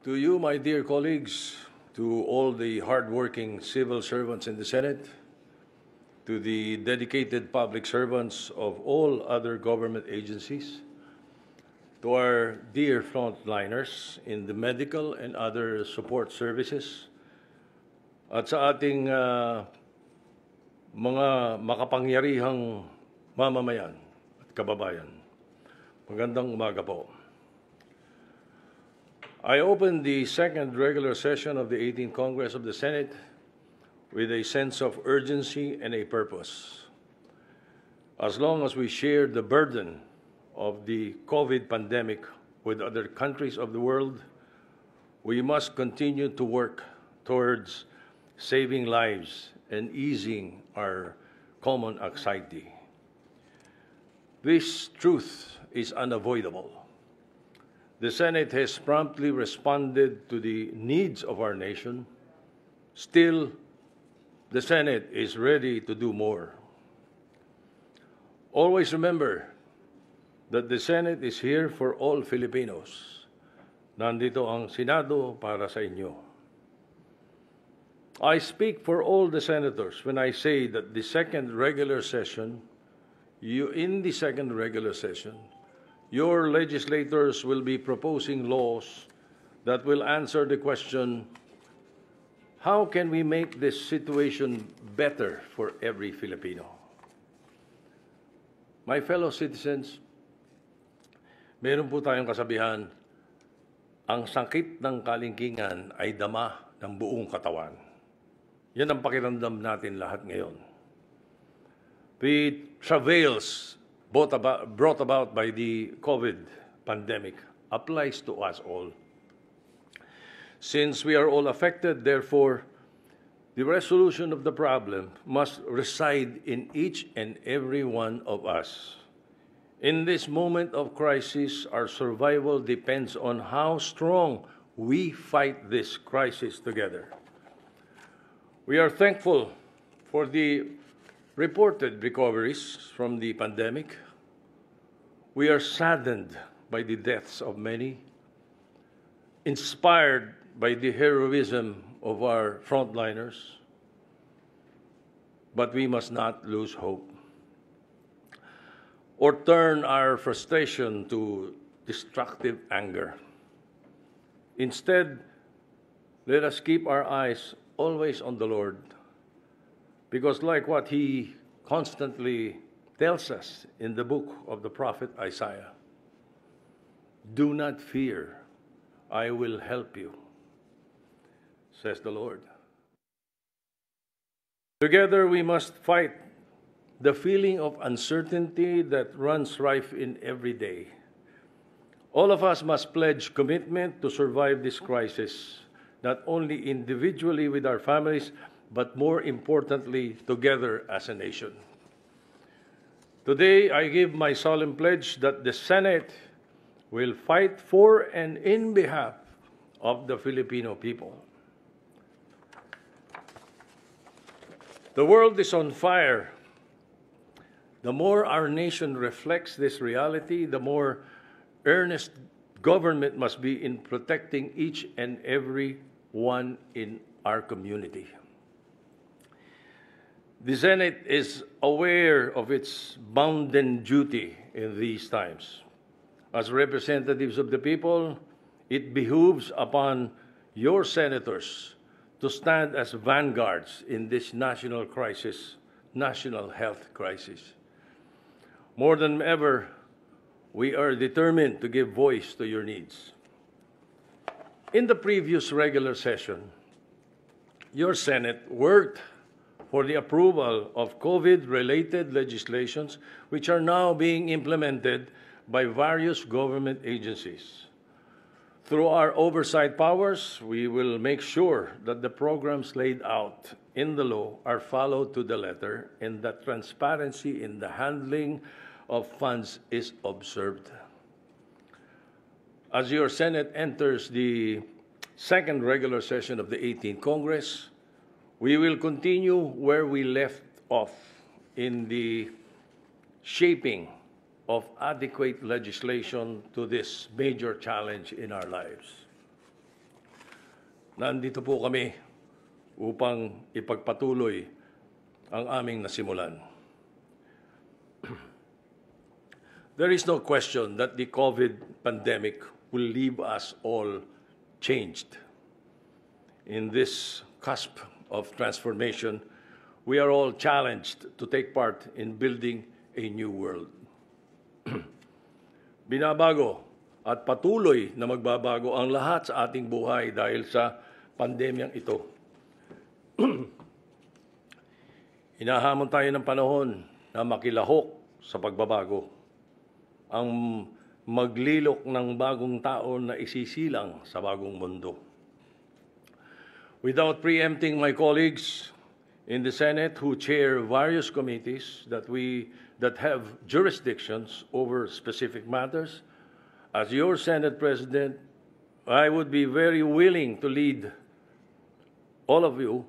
To you, my dear colleagues, to all the hardworking civil servants in the Senate, to the dedicated public servants of all other government agencies, to our dear frontliners in the medical and other support services, at sa ating mga makapangyarihang mamamayan at kababayan. Magandang umaga po. I opened the second regular session of the 18th Congress of the Senate with a sense of urgency and a purpose. As long as we share the burden of the COVID pandemic with other countries of the world, we must continue to work towards saving lives and easing our common anxiety. This truth is unavoidable. The Senate has promptly responded to the needs of our nation. Still, the Senate is ready to do more. Always remember that the Senate is here for all Filipinos. Nandito ang Senado para sa inyo. I speak for all the senators when I say that in the second regular session, your legislators will be proposing laws that will answer the question, how can we make this situation better for every Filipino? My fellow citizens, meron po tayong kasabihan, ang sakit ng kalingkingan ay dama ng buong katawan. Yan ang pakiramdam natin lahat ngayon. The travails brought about by the COVID pandemic applies to us all. Since we are all affected, therefore, the resolution of the problem must reside in each and every one of us. In this moment of crisis, our survival depends on how strong we fight this crisis together. We are thankful for the reported recoveries from the pandemic. We are saddened by the deaths of many, inspired by the heroism of our frontliners, but we must not lose hope or turn our frustration to destructive anger. Instead, let us keep our eyes always on the Lord, because like what He constantly tells us in the book of the prophet Isaiah, do not fear, I will help you, says the Lord. Together we must fight the feeling of uncertainty that runs rife in every day. All of us must pledge commitment to survive this crisis, not only individually with our families, but more importantly, together as a nation. Today, I give my solemn pledge that the Senate will fight for and in behalf of the Filipino people. The world is on fire. The more our nation reflects this reality, the more earnest government must be in protecting each and every one in our community. The Senate is aware of its bounden duty in these times. As representatives of the people, it behooves upon your senators to stand as vanguards in this national crisis, national health crisis. More than ever, we are determined to give voice to your needs. In the previous regular session, your Senate worked for the approval of COVID-related legislations which are now being implemented by various government agencies. Through our oversight powers, we will make sure that the programs laid out in the law are followed to the letter and that transparency in the handling of funds is observed. As your Senate enters the second regular session of the 18th Congress, we will continue where we left off in the shaping of adequate legislation to this major challenge in our lives. nandito po kami upang ipagpatuloy ang aming nasimulan. There is no question that the COVID pandemic will leave us all changed. In this cusp of transformation, we are all challenged to take part in building a new world. Binabago at patuloy na magbabago ang lahat sa ating buhay dahil sa pandemyang ito. Hinahamon tayo ng panahon na makilahok sa pagbabago. Ang maglilok ng bagong tao na isisilang sa bagong mundo. Without preempting my colleagues in the Senate who chair various committees that have jurisdictions over specific matters, as your Senate President, I would be very willing to lead all of you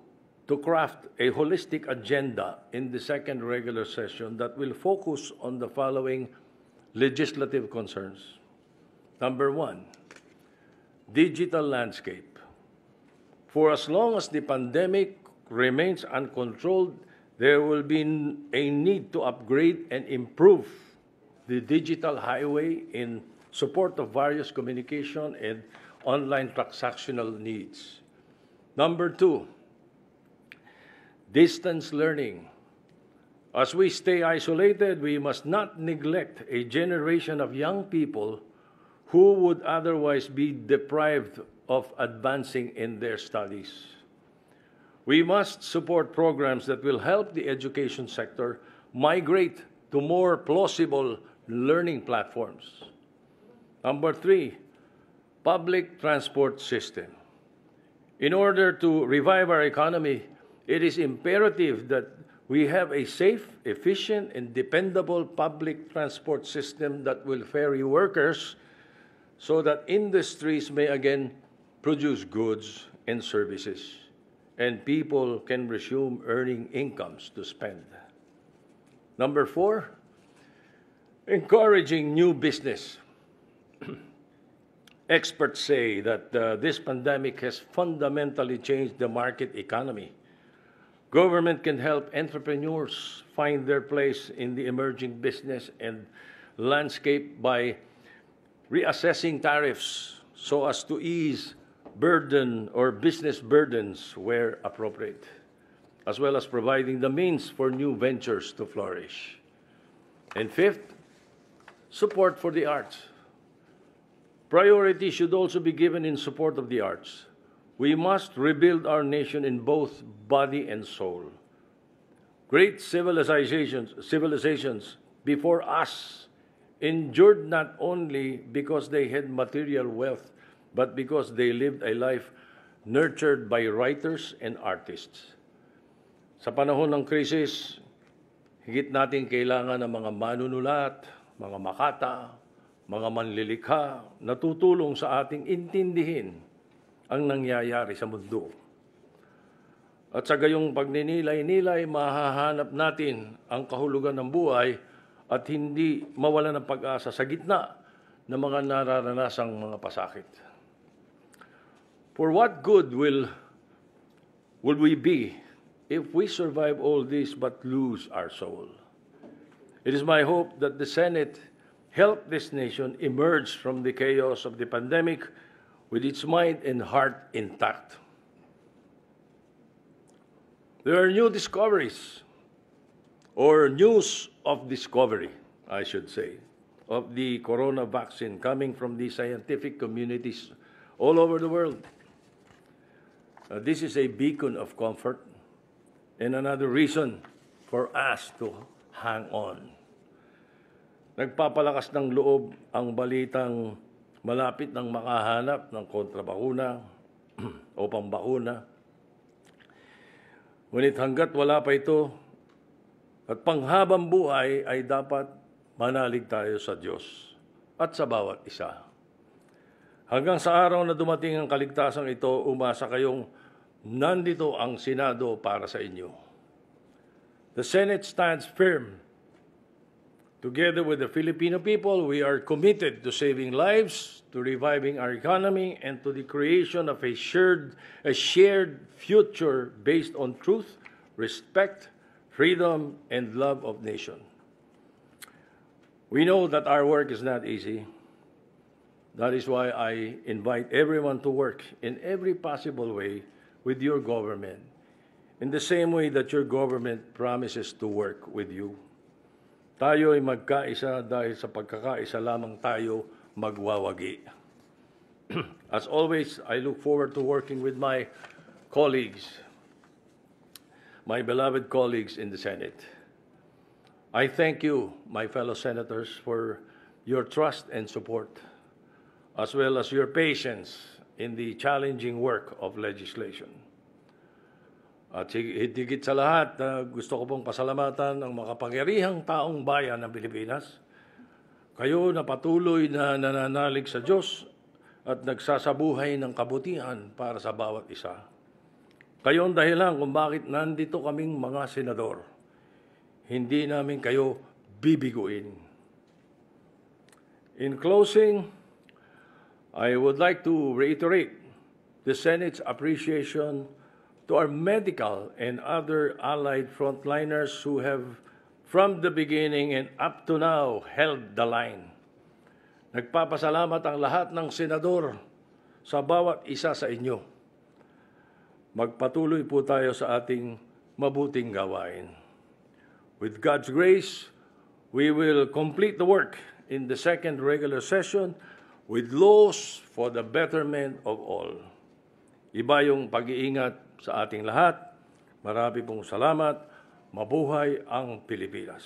to craft a holistic agenda in the second regular session that will focus on the following legislative concerns. Number one, digital landscape. For as long as the pandemic remains uncontrolled, there will be a need to upgrade and improve the digital highway in support of various communication and online transactional needs. Number two, distance learning. As we stay isolated, we must not neglect a generation of young people who would otherwise be deprived of advancing in their studies. We must support programs that will help the education sector migrate to more plausible learning platforms. Number three, public transport system. In order to revive our economy, it is imperative that we have a safe, efficient, and dependable public transport system that will ferry workers so that industries may again produce goods and services, and people can resume earning incomes to spend. Number four, encouraging new business. Experts say that this pandemic has fundamentally changed the market economy. Government can help entrepreneurs find their place in the emerging business and landscape by reassessing tariffs so as to ease burden or business burdens where appropriate, as well as providing the means for new ventures to flourish. And fifth, support for the arts. Priority should also be given in support of the arts. We must rebuild our nation in both body and soul. Great civilizations before us endured not only because they had material wealth, but because they lived a life nurtured by writers and artists. Sa panahon ng krisis, higit natin kailangan ng mga manunulat, mga makata, mga manlilikha na tutulong sa ating intindihin ang nangyayari sa mundo. At sa gayong pagninilay-nilay, mahahanap natin ang kahulugan ng buhay at hindi mawala ng pag-asa sa gitna ng mga nararanasang mga pasakit. For what good will we be if we survive all this but lose our soul? It is my hope that the Senate help this nation emerge from the chaos of the pandemic with its mind and heart intact. There are new discoveries, or news of discovery, I should say, of the corona vaccine coming from the scientific communities all over the world. This is a beacon of comfort and another reason for us to hang on. Nagpapalakas ng loob ang balitang malapit nang makahanap ng kontrabakuna o pambakuna. Ngunit hanggat wala pa ito at panghabang buhay ay dapat manalig tayo sa Diyos at sa bawat isa. Hanggang sa araw na dumating ang kaligtasan ito, umasa kayong nandito ang Senado para sa inyo. The Senate stands firm Together with the Filipino people, we are committed to saving lives, to reviving our economy, and to the creation of a shared future based on truth, respect, freedom, and love of nation. We know that our work is not easy. That is why I invite everyone to work in every possible way with your government, in the same way that your government promises to work with you. Tayo ay magkaisa dahil sa pagkakaisa lamang tayo magwawagi. As always, I look forward to working with my colleagues, my beloved colleagues in the Senate. I thank you, my fellow senators, for your trust and support, as well as your patience in the challenging work of legislation. At higit sa lahat, gusto ko pong pasalamatan ang makapangyarihang taong bayan ng Pilipinas. Kayo na patuloy na nananalig sa Diyos at nagsasabuhay ng kabutihan para sa bawat isa. Kayo ang dahilan kung bakit nandito kaming mga senador. Hindi namin kayo bibiguin. In closing, I would like to reiterate the Senate's appreciation to our medical and other allied frontliners who have, from the beginning and up to now, held the line. Nagpapasalamat ang lahat ng senador sa bawat isa sa inyo. Magpatuloy po tayo sa ating mabuting gawain. With God's grace, we will complete the work in the second regular session with laws for the betterment of all. Iba yung pag-iingat sa ating lahat. Marami pong salamat. Mabuhay ang Pilipinas.